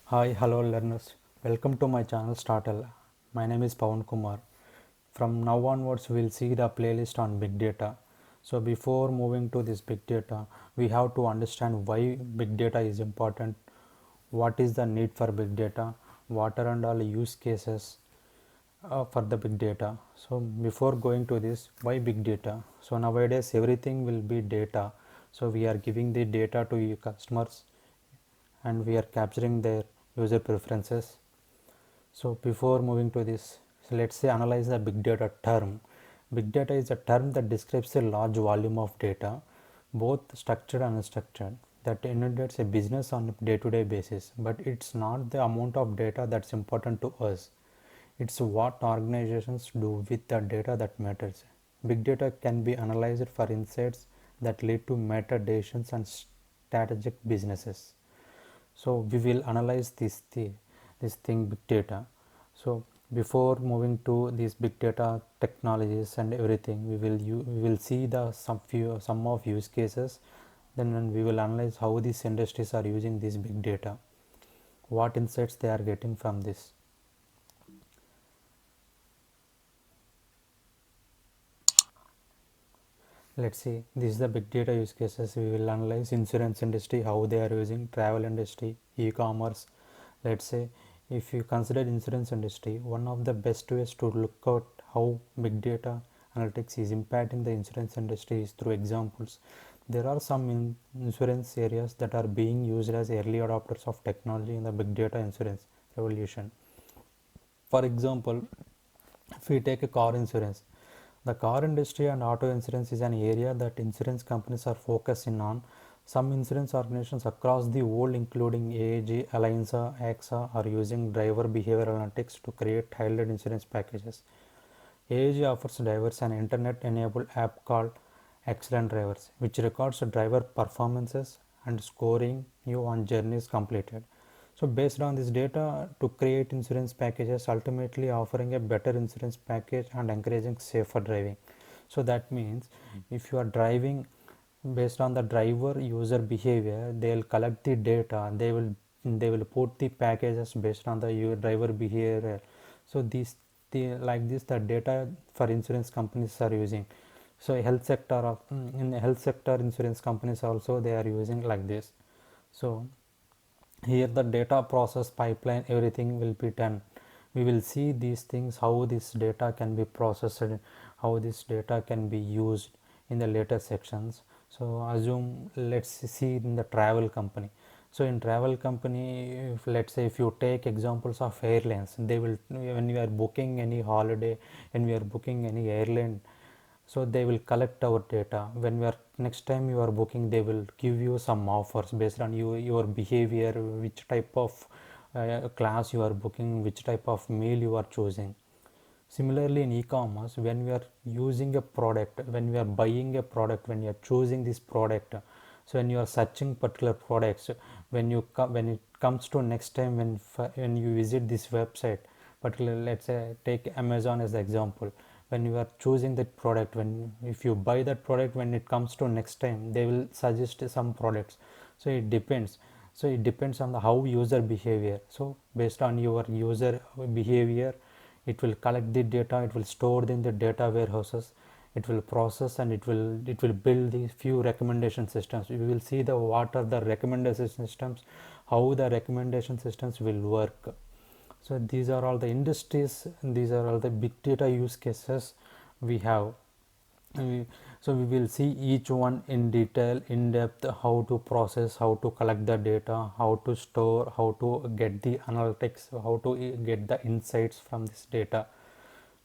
Hi, hello learners. Welcome to my channel Startle. My name is Pawan Kumar. From now onwards, we'll see the playlist on big data. So before moving to this big data, we have to understand why big data is important, what is the need for big data, what are and all use cases for the big data. So before going to this, why big data? So nowadays everything will be data. So we are giving the data to your customers and we are capturing their user preferences. So before moving to this, so let's say analyze the big data term. Big data is a term that describes a large volume of data, both structured and unstructured, that inundates a business on a day-to-day basis. But it's not the amount of data that's important to us. It's what organizations do with the data that matters. Big data can be analyzed for insights that lead to meta decisions and strategic businesses. So we will analyze this thing big data. So before moving to these big data technologies and everything, we will see the some of use cases. Then we will analyze how these industries are using this big data, what insights they are getting from this. Let's see, this is the big data use cases. We will analyze insurance industry, how they are using, travel industry, e-commerce. Let's say if you consider insurance industry, one of the best ways to look at how big data analytics is impacting the insurance industry is through examples. There are some insurance areas that are being used as early adopters of technology in the big data insurance revolution. For example, if we take a car insurance, the car industry and auto insurance is an area that insurance companies are focusing on. Some insurance organizations across the world, including AAG, Allianza, AXA, are using driver behavior analytics to create tailored insurance packages. AAG offers drivers an internet-enabled app called Excellent Drivers, which records driver performances and scoring you on journeys completed. So based on this data to create insurance packages, ultimately offering a better insurance package and encouraging safer driving. So that means if you are driving based on the driver user behavior, they'll collect the data, they will put the packages based on the your driver behavior. So like this the data for insurance companies are using. So health sector in the health sector, insurance companies also they are using like this. So here the data process pipeline, everything will be done. We will see these things, how this data can be processed, how this data can be used in the later sections. So assume, let's see in the travel company. So in travel company, if let's say if you take examples of airlines, they will, when you are booking any holiday and we are booking any airline, so they will collect our data. When we are next time you are booking, they will give you some offers based on your behavior, which type of class you are booking, which type of meal you are choosing. Similarly in e-commerce, when we are using a product, when we are buying a product, when you are choosing this product, so when you are searching particular products, when it comes to next time when you visit this website, particularly let's say take Amazon as the example, when you are choosing that product, when if you buy that product, when it comes to next time they will suggest some products. So it depends. So it depends on the how user behavior. So based on your user behavior, it will collect the data, it will store in the data warehouses, it will process, and it will build these few recommendation systems. We will see the what are the recommendation systems, how the recommendation systems will work. So these are all the industries, these are all the big data use cases we have. So we will see each one in detail, in depth, how to process, how to collect the data, how to store, how to get the analytics, how to get the insights from this data.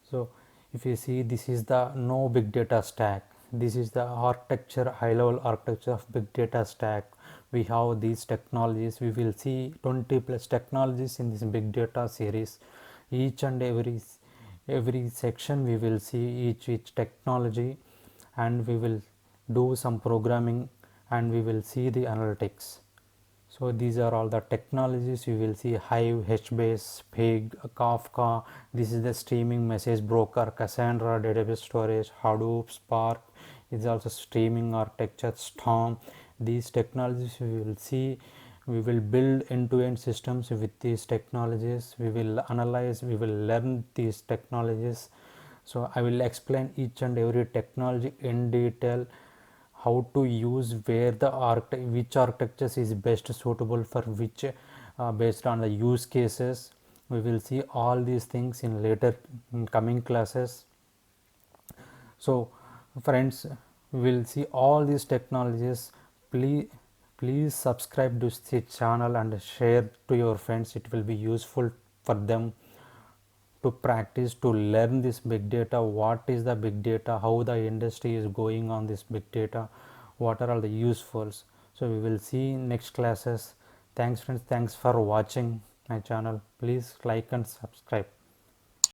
So if you see, this is the no big data stack. This is the architecture, high level architecture of big data stack. We have these technologies. We will see 20 plus technologies in this big data series. Each and every section we will see each technology, and we will do some programming, and we will see the analytics. So these are all the technologies. You will see Hive, HBase, Pig, Kafka. This is the streaming message broker, Cassandra database storage, Hadoop, Spark is also streaming architecture, Storm. These technologies we will see We will build end-to-end systems with these technologies. We will analyze, we will learn these technologies. So I will explain each and every technology in detail, how to use, where the which architectures is best suitable for which, based on the use cases. We will see all these things in later coming classes. So friends, we will see all these technologies. Please subscribe to this channel and share to your friends. It will be useful for them to practice, to learn this big data, what is the big data, how the industry is going on this big data, what are all the usefuls. So we will see in next classes. Thanks friends, thanks for watching my channel. Please like and subscribe.